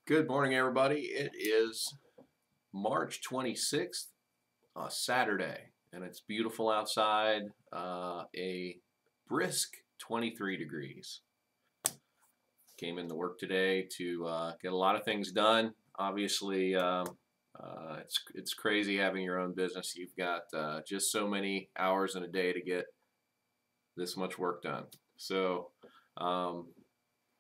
Good morning, everybody. It is March 26th, Saturday, and it's beautiful outside, a brisk 23 degrees. Came into work today to get a lot of things done. Obviously, it's crazy having your own business. You've got just so many hours in a day to get this much work done. So,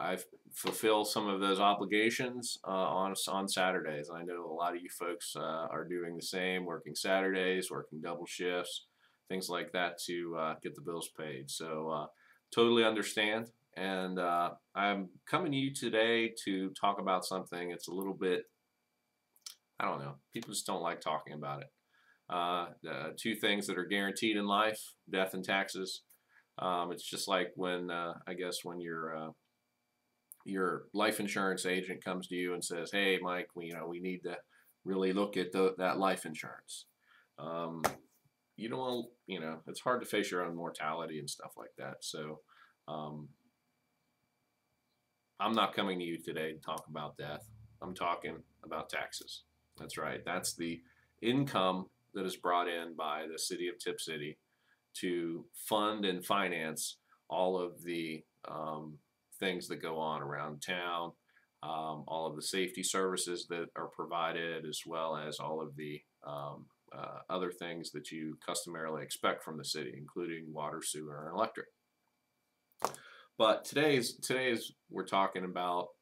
I fulfill some of those obligations on Saturdays. I know a lot of you folks are doing the same, working Saturdays, working double shifts, things like that to get the bills paid. So totally understand. And I'm coming to you today to talk about something. It's a little bit, I don't know, people just don't like talking about it. The two things that are guaranteed in life: death and taxes. It's just like when I guess when your life insurance agent comes to you and says, "Hey, Mike, we need to really look at that life insurance." You don't want, it's hard to face your own mortality and stuff like that. So I'm not coming to you today to talk about death. I'm talking about taxes. That's right. That's the income that is brought in by the city of Tipp City to fund and finance all of the things that go on around town, all of the safety services that are provided, as well as all of the other things that you customarily expect from the city, including water, sewer, and electric. But today's we're talking about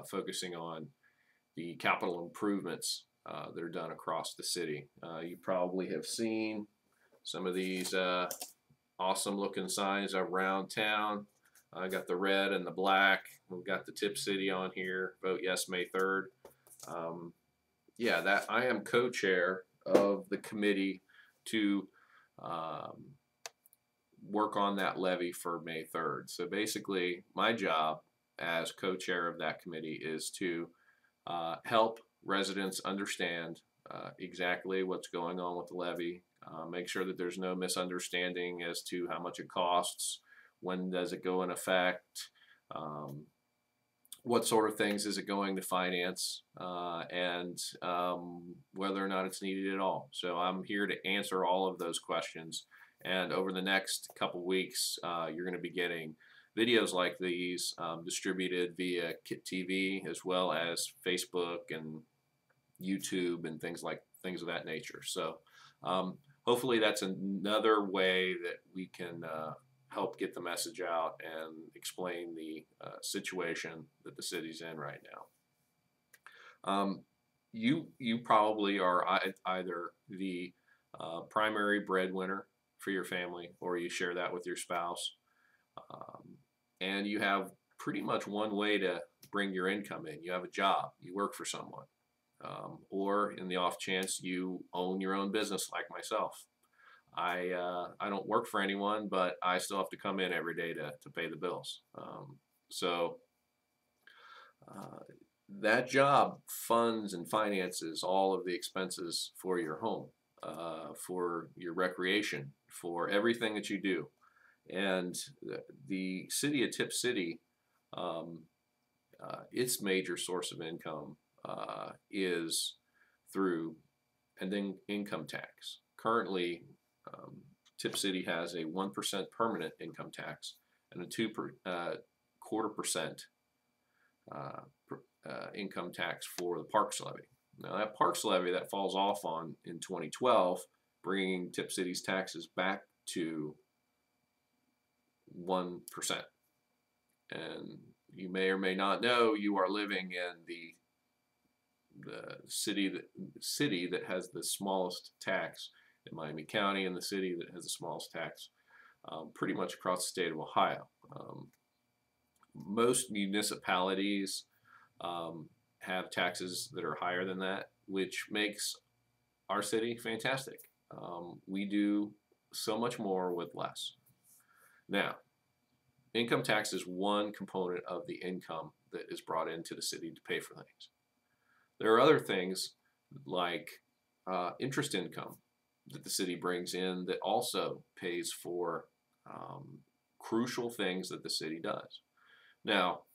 focusing on the capital improvements that are done across the city. You probably have seen some of these awesome looking signs around town. I got the red and the black. We've got the Tipp City on here. Vote yes, May 3rd. Yeah, that I am co-chair of the committee to work on that levy for May 3rd. So basically, my job as co-chair of that committee is to help residents understand exactly what's going on with the levy, make sure that there's no misunderstanding as to how much it costs, when does it go in effect, what sort of things is it going to finance, and whether or not it's needed at all. So I'm here to answer all of those questions. And over the next couple weeks, you're going to be getting videos like these distributed via KIT TV, as well as Facebook and YouTube and things of that nature. So hopefully that's another way that we can help get the message out and explain the situation that the city's in right now. You probably are either the primary breadwinner for your family, or you share that with your spouse, and you have pretty much one way to bring your income in. You have a job, you work for someone, or in the off chance you own your own business like myself. I don't work for anyone, but I still have to come in every day to pay the bills. So that job funds and finances all of the expenses for your home, for your recreation, for everything that you do. And the city of Tipp City, its major source of income is through an income tax. Currently, Tipp City has a 1% permanent income tax and a 2.25% income tax for the parks levy. Now that parks levy that falls off on in 2012, bringing Tipp City's taxes back to 1%. And you may or may not know, you are living in the city that has the smallest tax in Miami County, and the city that has the smallest tax pretty much across the state of Ohio. Most municipalities have taxes that are higher than that, which makes our city fantastic. We do so much more with less. Now, income tax is one component of the income that is brought into the city to pay for things. There are other things like interest income that the city brings in that also pays for crucial things that the city does. Now,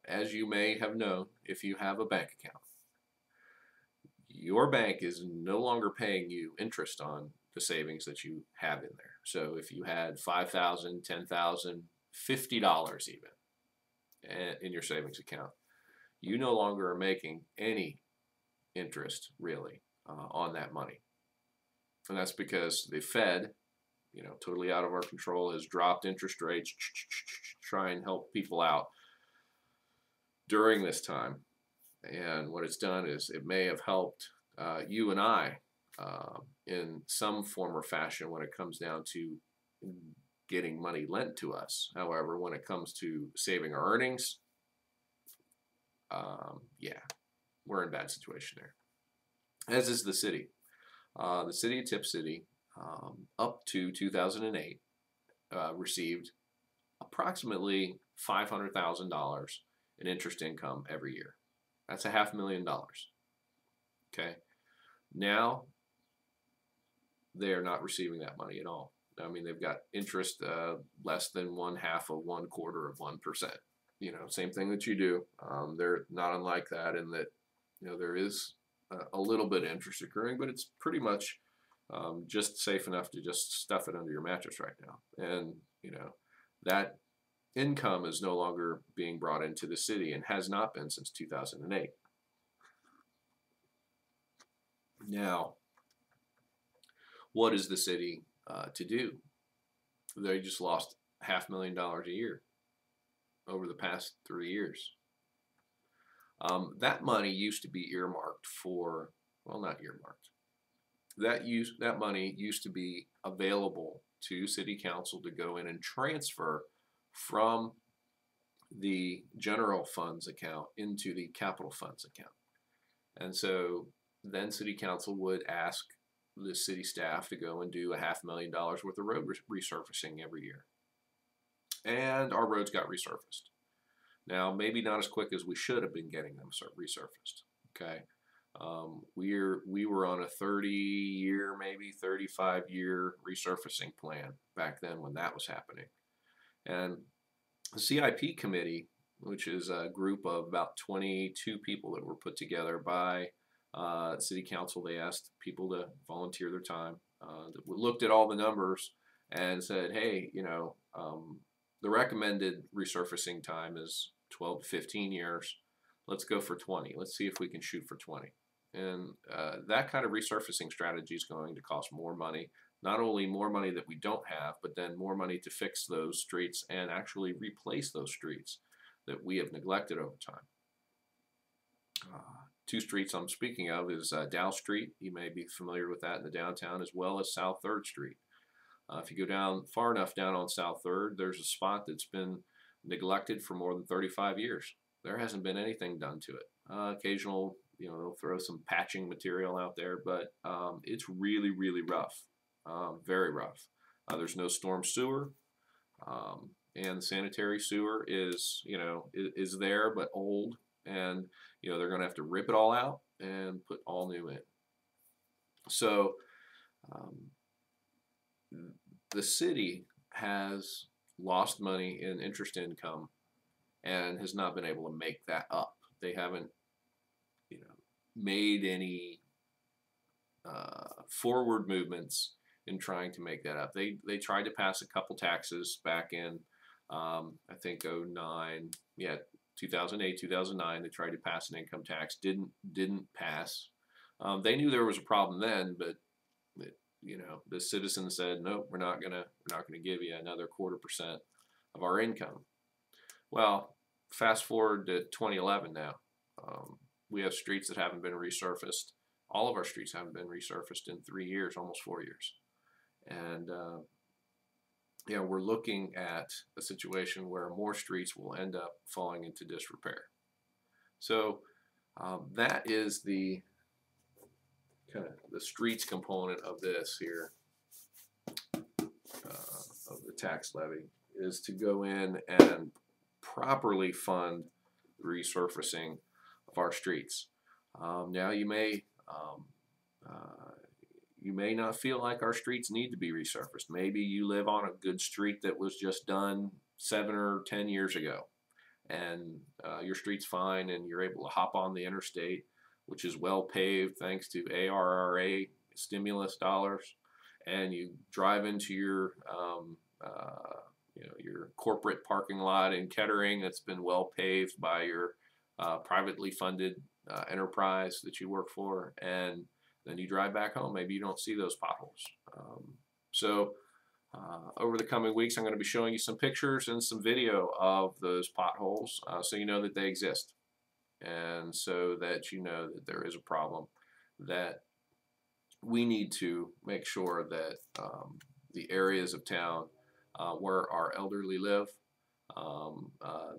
As you may have known, if you have a bank account, your bank is no longer paying you interest on the savings that you have in there. So if you had $5,000, $10,000, $50 even in your savings account, you no longer are making any interest really on that money. And that's because the Fed, totally out of our control, has dropped interest rates, try and help people out during this time. And what it's done is it may have helped you and I in some form or fashion when it comes down to getting money lent to us. However, when it comes to saving our earnings, yeah, we're in a bad situation there. As is the city. The city of Tipp City, up to 2008, received approximately $500,000 in interest income every year. That's $500,000. Okay. Now they are not receiving that money at all. I mean, they've got interest less than 1/2 of 1/4 of 1%. Same thing that you do. They're not unlike that in that, there is a little bit of interest occurring, but it's pretty much just safe enough to just stuff it under your mattress right now. And, that income is no longer being brought into the city and has not been since 2008. Now, what is the city to do? They just lost $500,000 a year over the past 3 years. That money used to be earmarked for, well, not earmarked. That money used to be available to City Council to go in and transfer from the general funds account into the capital funds account. And so then City Council would ask the city staff to go and do $500,000 worth of road resurfacing every year. And our roads got resurfaced. Now, maybe not as quick as we should have been getting them resurfaced. Okay, we were on a 30-year, maybe 35-year resurfacing plan back then when that was happening. And the CIP committee, which is a group of about 22 people that were put together by City Council, they asked people to volunteer their time. Looked at all the numbers and said, hey, the recommended resurfacing time is 12 to 15 years. Let's go for 20. Let's see if we can shoot for 20. And that kind of resurfacing strategy is going to cost more money. Not only more money that we don't have, but then more money to fix those streets and actually replace those streets that we have neglected over time. Two streets I'm speaking of is Dow Street. You may be familiar with that in the downtown, as well as South 3rd Street. If you go down far enough down on South 3rd, there's a spot that's been neglected for more than 35 years. There hasn't been anything done to it. Occasional, they'll throw some patching material out there, but it's really, really rough, very rough. There's no storm sewer, and the sanitary sewer is there but old, and they're going to have to rip it all out and put all new in. So the city has lost money in interest income and has not been able to make that up. They haven't, made any forward movements in trying to make that up. They tried to pass a couple taxes back in, I think 09, 2008, 2009. They tried to pass an income tax, didn't pass. They knew there was a problem then, but the citizens said, nope, we're not gonna give you another 1/4% of our income. Well, fast forward to 2011 now. We have streets that haven't been resurfaced. All of our streets haven't been resurfaced in 3 years, almost 4 years. And we're looking at a situation where more streets will end up falling into disrepair. So that is the kind of the streets component of this here, of the tax levy, is to go in and properly fund the resurfacing of our streets. Now you may not feel like our streets need to be resurfaced. Maybe you live on a good street that was just done 7 or 10 years ago, and your street's fine and you're able to hop on the interstate, which is well paved thanks to ARRA stimulus dollars, and you drive into your your corporate parking lot in Kettering that's been well paved by your privately funded enterprise that you work for, and then you drive back home. Maybe you don't see those potholes. So over the coming weeks, I'm going to be showing you some pictures and some video of those potholes, so you know that they exist, and so that you know that there is a problem, that we need to make sure that the areas of town where our elderly live,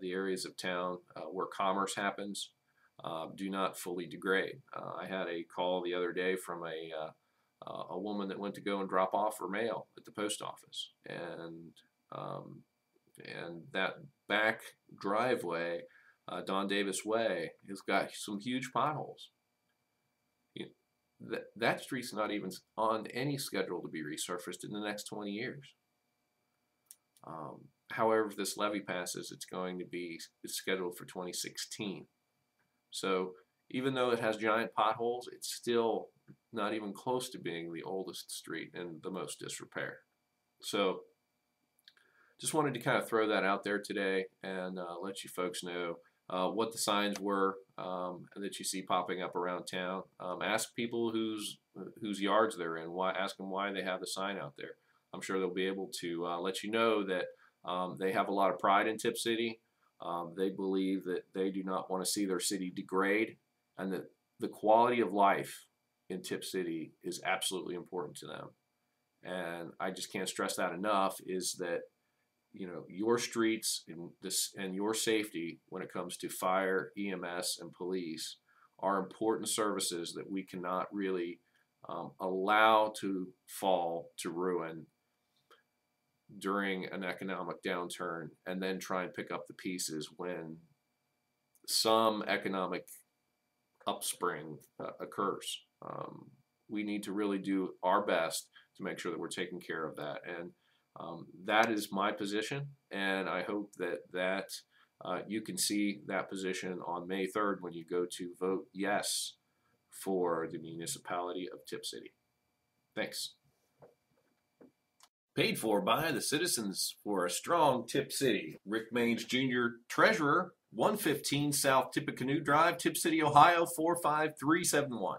the areas of town where commerce happens, do not fully degrade. I had a call the other day from a woman that went to go and drop off her mail at the post office, and that back driveway, Don Davis Way, has got some huge potholes. That street's not even on any schedule to be resurfaced in the next 20 years. However, if this levy passes, it's scheduled for 2016. So even though it has giant potholes, it's still not even close to being the oldest street and the most disrepair. So just wanted to kind of throw that out there today and let you folks know what the signs were that you see popping up around town. Ask people whose yards they're in. Ask them why they have the sign out there. I'm sure they'll be able to let you know that they have a lot of pride in Tipp City. They believe that they do not want to see their city degrade, and that the quality of life in Tipp City is absolutely important to them. And I just can't stress that enough, is that your streets and your safety when it comes to fire, EMS, and police are important services that we cannot really allow to fall to ruin during an economic downturn, and then try and pick up the pieces when some economic upspring occurs. We need to really do our best to make sure that we're taking care of that, and that is my position, and I hope that you can see that position on May 3rd when you go to vote yes for the municipality of Tipp City. Thanks. Paid for by the citizens for a strong Tipp City. Rick Maines Jr., Treasurer, 115 South Tippecanoe Drive, Tipp City, Ohio, 45371.